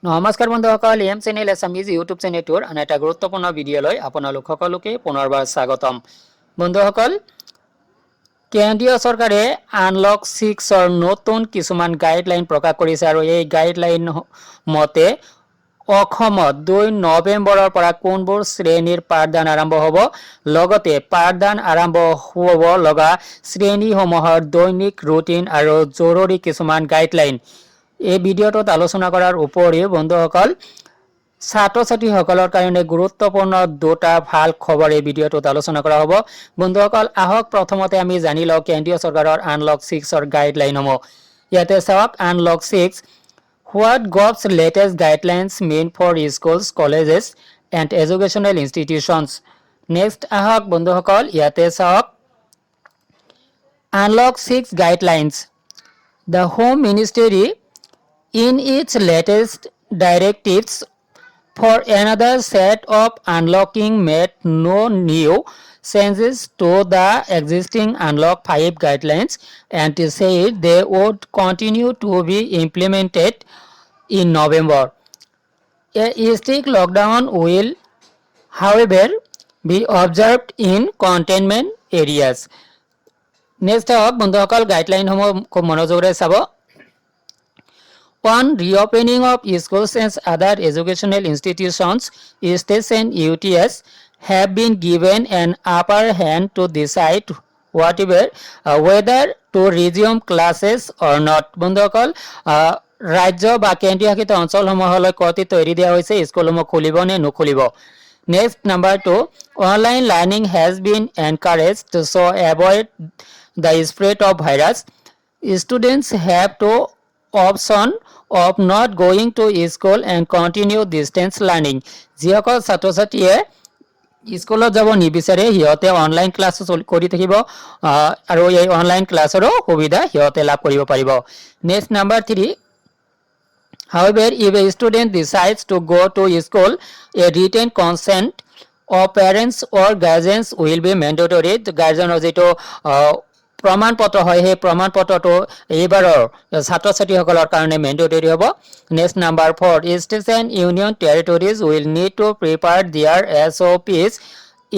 নমস্কাৰ বন্ধুসকল M channel Assamese YouTube চেনেলটোৰ আন এটা গুৰুত্বপূৰ্ণ ভিডিঅ'লৈ আপোনালোক সকলোকে পুনৰবাৰ স্বাগতম। বন্ধুসকল, কেন্দ্ৰীয় চৰকাৰে আনলক 6ৰ নতুন কিছুমান গাইডলাইন প্ৰকাশ কৰিছে আৰু এই গাইডলাইন মতে অসমত 2 নৱেম্বৰৰ পৰা কোনবোৰ শ্ৰেণীৰ পাঠদান আৰম্ভ হ'ব, লগতে পাঠদান আৰম্ভ হ'ব লগা শ্ৰেণীসমূহৰ দৈনিক ৰুটিন আৰু জৰুৰী কিছুমান গাইডলাইন এই ভিডিঅ'টোত আলোচনা কৰাৰ উপৰিও বন্ধুসকল ছাত্ৰ ছাত্ৰীসকলৰ কাৰণে গুৰুত্বপূৰ্ণ দুটা ভাল খবৰ এই ভিডিঅ'টোত আলোচনা কৰা হ'ব। বন্ধুসকল আহক প্ৰথমতে আমি জানি লওঁ কেন্দ্ৰীয় চৰকাৰৰ আনলক 6ৰ গাইডলাইনসমূহ। ইয়াতে চাওক unlock 6 What Gov's latest guidelines mean for schools, colleges and educational institutions. Next ahok bondhukol yate saok Unlock 6 guidelines. The Home Ministry in its latest directives for another set of unlocking made no new changes to the existing Unlock 5 guidelines and said they would continue to be implemented in November. A strict lockdown will, however, be observed in containment areas. Next up, বন্ধুসকল guideline সমূহ খুব মনোযোগেৰে চাব। On reopening of schools and other educational institutions, states and UTS have been given an upper hand to decide whether to resume classes or not. বন্ধুসকল ৰাজ্য বা কেন্দ্ৰীয় শাসিত অঞ্চলসমূহলৈ কৰ্তৃত্ব এৰি দিয়া হৈছে স্কুলসমূহ খুলিব নে নুখুলিব। Next, number 2, online learning has been encouraged so avoid the spread of virus. Students have to option of not going to school and continue distance learning. যিসকল ছাত্ৰ ছাত্ৰীয়ে স্কুলত যাব নিবিচাৰে সিহঁতে অনলাইন ক্লাছ কৰি থাকিব আৰু এই অনলাইন ক্লাছৰো সুবিধা সিহঁতে লাভ কৰিব পাৰিব। Next number 3, however, if a student decides to go to school, a written consent of parents or guardians will be mandatory. গাৰ্জেনৰ যেটো প্ৰমাণ পত্ৰ হয় সেই প্ৰমাণ পত্ৰটো এইবাৰৰ ছাত্ৰ ছাত্ৰীসকলৰ কাৰণে মেন্ডেটৰি হ'ব। Next number 4, states and union territories will need to prepare their SOPs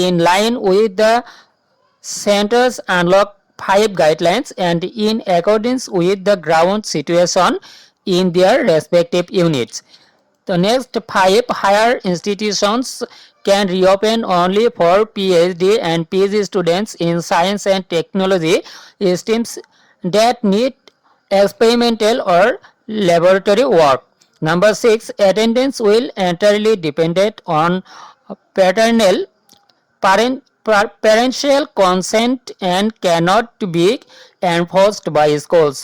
in line with the center's Unlock 5 guidelines and in accordance with the ground situation in their respective units. The next 5, higher institutions can reopen only for PhD and PG students in science and technology streams that need experimental or laboratory work. Number 6, attendance will entirely depend on parental consent and cannot be enforced by schools.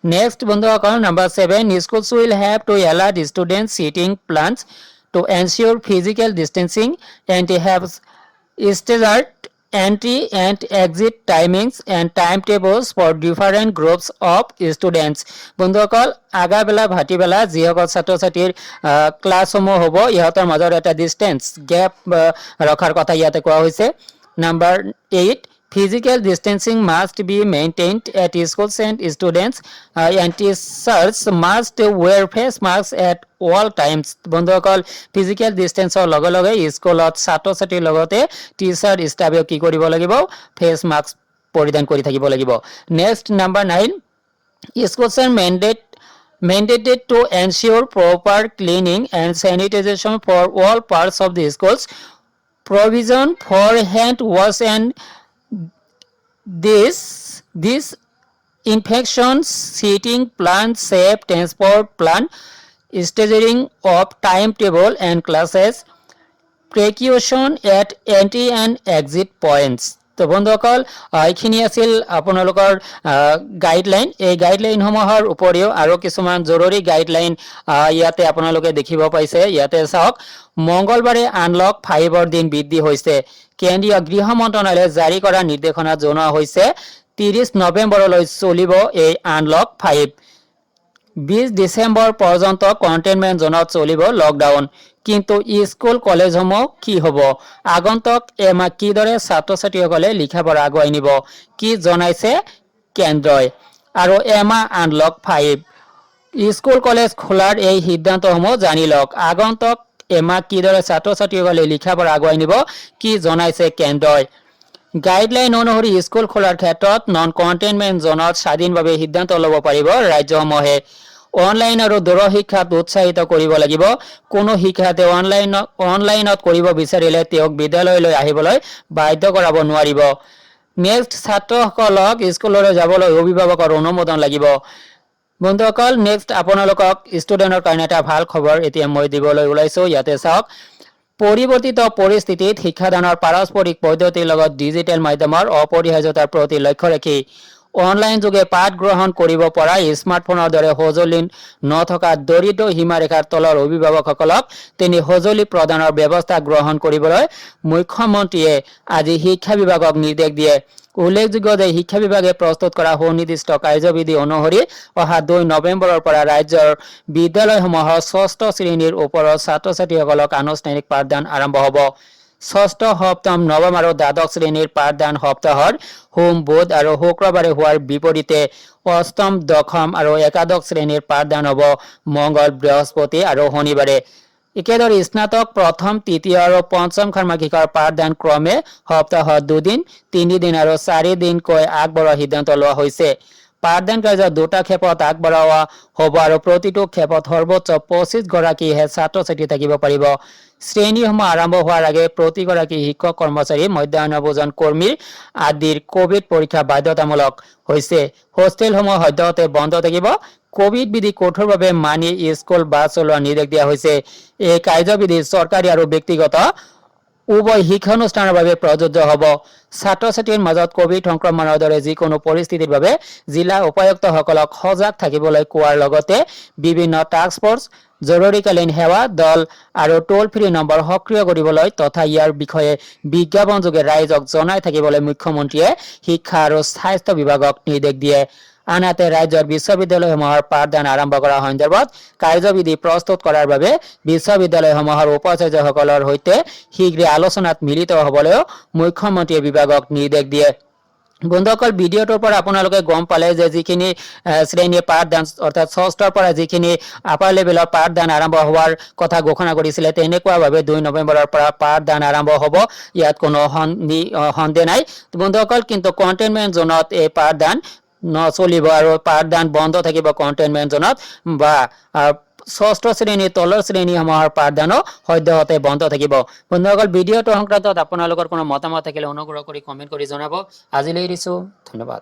Next, বন্ধুসকল number 7, schools will have to allot students seating plans to ensure physical distancing and have staggered entry and exit timings and timetables for different groups of students. বন্ধুসকল আগাবেলা ভাটিবেলা যিসকল ছাত্ৰ ছাত্ৰীৰ ক্লাছসমূহ হ'ব ইহঁতৰ মাজত এটা ডিষ্টেন্স গেপ ৰখাৰ কথা ইয়াতে কোৱা হৈছে। Number 8, physical distancing must be maintained at schools and students and teachers must wear face masks at all times. বন্ধুসকল ফিজিক্যাল ডিষ্টেন্সৰ লগে লগে স্কুলত ছাত্ৰ ছাত্ৰীৰ লগতে টিচাৰ ষ্টাফেও কি কৰিব লাগিব, ফেচ মাস্ক পৰিধান কৰি থাকিব লাগিব। Next number 9, schools are mandated to ensure proper cleaning and sanitization for all parts of the schools. Provision for hand wash and this infection seating plan, safe transport plan, staging of timetable and classes, precaution at entry and exit points. তো বন্ধুসকল এইখিনি আছিল আপোনালোকৰ guideline. এই গাইডলাইনসমূহৰ উপৰিও আৰু কিছুমান জৰুৰী গাইডলাইন ইয়াতে আপোনালোকে দেখিব পাইছে। ইয়াতে চাওক মঙ্গলবাৰে আনলক 5ৰ দিন বৃদ্ধি হৈছে। কেন্দ্ৰীয় গৃহ মন্ত্ৰালয়ে জাৰি কৰা নিৰ্দেশনা জনোৱা হৈছে 30 নৱেম্বৰলৈ চলিব এই আনলক 5। 20 ডিসেম্বৰ পৰ্যন্ত কন্টেইনমেন্ট জোনত চলিব লকডাউন। কিন্তু স্কুল কলেজসমূহ কি হ'ব, আগন্তুক এমাহ কিদৰে ছাত্ৰ ছাত্ৰীসকলে লিখা পঢ়া আগুৱাই নিব কি জনাইছে কেন্দ্ৰই। আৰু এমাহ আনলক 5 স্কুল কলেজ খোলাৰ এই সিদ্ধান্তসমূহ জানি লওক। আগন্তুক এমাহ কিদৰে ছাত্ৰ ছাত্ৰীসকলে লিখা পঢ়া আগুৱাই নিব কি জনাইছে কেন্দ্ৰই। গাইডলাইন অনুসৰি স্কুল খোলাৰ ক্ষেত্ৰত নন কণ্টেইনমেণ্ট জোনত স্বাধীনভাৱে সিদ্ধান্ত ল'ব পাৰিব ৰাজ্যসমূহে। অনলাইন আৰু দূৰ শিক্ষাত উৎসাহিত কৰিব লাগিব। কোনো শিক্ষাৰ্থীয়ে অনলাইনত কৰিব বিচাৰিলে তেওঁক বিদ্যালয়লৈ আহিবলৈ বাধ্য কৰাব নোৱাৰিব। নেক্সট ছাত্ৰসকলক স্কুললৈ যাবলৈ অভিভাৱকৰ অনুমোদন লাগিব। বন্ধুসকল, নেক্সট আপোনালোকক ষ্টুডেণ্টৰ কাৰণে এটা ভাল খবৰ এতিয়া মই দিবলৈ ওলাইছোঁ। ইয়াতে চাওক, পৰিৱৰ্তিত পৰিস্থিতিত শিক্ষাদানৰ পাৰস্পৰিক পদ্ধতিৰ লগত ডিজিটেল মাধ্যমৰ অপৰিহাৰ্যতাৰ প্ৰতি লক্ষ্য ৰাখি অনলাইন যোগে পাঠ গ্ৰহণ কৰিব পৰা স্মাৰ্টফোনৰ দৰে সঁজুলি নথকা দৰিদ্ৰ সীমাৰেখাৰ তলৰ অভিভাৱকসকলক তিনি সঁজুলি প্ৰদানৰ ব্যৱস্থা গ্ৰহণ কৰিবলৈ মুখ্যমন্ত্ৰীয়ে আজি শিক্ষা বিভাগক নিৰ্দেশ দিয়ে। উল্লেখযোগ্য যে শিক্ষা বিভাগে প্ৰস্তুত কৰা সুনিৰ্দিষ্ট কাৰ্যবিধি অনুসৰি অহা 2 নৱেম্বৰৰ পৰা ৰাজ্যৰ বিদ্যালয়সমূহৰ 6ষ্ঠ শ্ৰেণীৰ ওপৰৰ ছাত্ৰ ছাত্ৰীসকলক আনুষ্ঠানিক পাঠদান আৰম্ভ হ'ব। 6ষ্ঠ, 7ম, 9ম আৰু দ্বাদশ শ্ৰেণীৰ পাঠদান সপ্তাহৰ সোম, বুধ আৰু শুক্ৰবাৰে হোৱাৰ বিপৰীতে 8ম, 10ম আৰু একাদশ শ্ৰেণীৰ পাঠদান হ'ব মঙ্গল, বৃহস্পতি আৰু শনিবাৰে। একেদৰে স্নাতক প্ৰথম, তৃতীয় আৰু পঞ্চম ষান্মাসিকৰ পাঠদান ক্ৰমে সপ্তাহত 2 দিন, 3 দিন আৰু 4 দিনকৈ আগবঢ়োৱাৰ সিদ্ধান্ত লোৱা হৈছে। পাঠদান কাৰ্য 2টা ক্ষেপত আগবঢ়োৱা হ'ব আৰু প্ৰতিটো ক্ষেপত সৰ্বোচ্চ 25 গৰাকীহে ছাত্ৰ ছাত্ৰী থাকিব পাৰিব। শ্ৰেণীসমূহ আৰম্ভ হোৱাৰ আগে প্ৰতিগৰাকী শিক্ষক কৰ্মচাৰী, মধ্যাহ্ন ভোজন কৰ্মীৰ আদিৰ কোভিড পৰীক্ষা বাধ্যতামূলক হৈছে। হোষ্টেলসমূহ সদ্যহতে বন্ধ থাকিব। কোভিড বিধি কঠোৰভাৱে মানি স্কুল বাছ চলোৱাৰ নিৰ্দেশ দিয়া হৈছে। এই কাৰ্যবিধি চৰকাৰী আৰু ব্যক্তিগত উভয় শিক্ষানুষ্ঠানৰ বাবে প্ৰযোজ্য হ'ব। ছাত্ৰ ছাত্ৰীৰ মাজত কোভিড সংক্ৰমণৰ দৰে যিকোনো পৰিস্থিতিৰ বাবে জিলা উপায়ুক্তসকলক সজাগ থাকিবলৈ কোৱাৰ লগতে বিভিন্ন টাস্ক ফৰ্চ, জৰুৰীকালীন সেৱা দল আৰু টোল ফ্ৰী নম্বৰ সক্ৰিয় কৰিবলৈ তথা ইয়াৰ বিষয়ে বিজ্ঞাপনযোগে ৰাইজক জনাই থাকিবলৈ মুখ্যমন্ত্ৰীয়ে শিক্ষা আৰু স্বাস্থ্য বিভাগক নিৰ্দেশ দিয়ে। আনহাতে ৰাজ্যৰ বিশ্ববিদ্যালয়সমূহৰ পাঠদান আৰম্ভ কৰাৰ সন্দৰ্ভত কাৰ্যবিধি প্ৰস্তুত কৰাৰ বাবে বিশ্ববিদ্যালয়সমূহৰ উপাচাৰ্যসকলৰ সৈতে শীঘ্ৰে আলোচনাত মিলিত হ'বলৈও মুখ্যমন্ত্ৰীয়ে বিভাগক নিৰ্দেশ দিয়ে। বন্ধুসকল, ভিডিঅ'টোৰ পৰা আপোনালোকে গম পালে যে যিখিনি শ্ৰেণীৰ পাঠদান অৰ্থাৎ 6ষ্ঠৰ পৰা যিখিনি আপাৰ লেভেলৰ পাঠদান আৰম্ভ হোৱাৰ কথা ঘোষণা কৰিছিলে তেনেকুৱাভাৱে 2 নৱেম্বৰৰ পৰা পাঠদান আৰম্ভ হ'ব। ইয়াত কোনো সন্দেহ নাই। বন্ধুসকল, কিন্তু কণ্টেইনমেণ্ট জোনত এই পাঠদান নচলিব আৰু পাঠদান বন্ধ থাকিব কণ্টেইনমেণ্ট জোনত বা 6ষ্ঠ শ্ৰেণীৰ তলৰ শ্ৰেণীসমূহৰ পাঠদানো সদ্যহতে বন্ধ থাকিব। বন্ধুসকল, ভিডিঅ'টো সংক্ৰান্তত আপোনালোকৰ কোনো মতামত থাকিলে অনুগ্ৰহ কৰি কমেণ্ট কৰি জনাব। আজিলৈ এৰিছোঁ, ধন্যবাদ।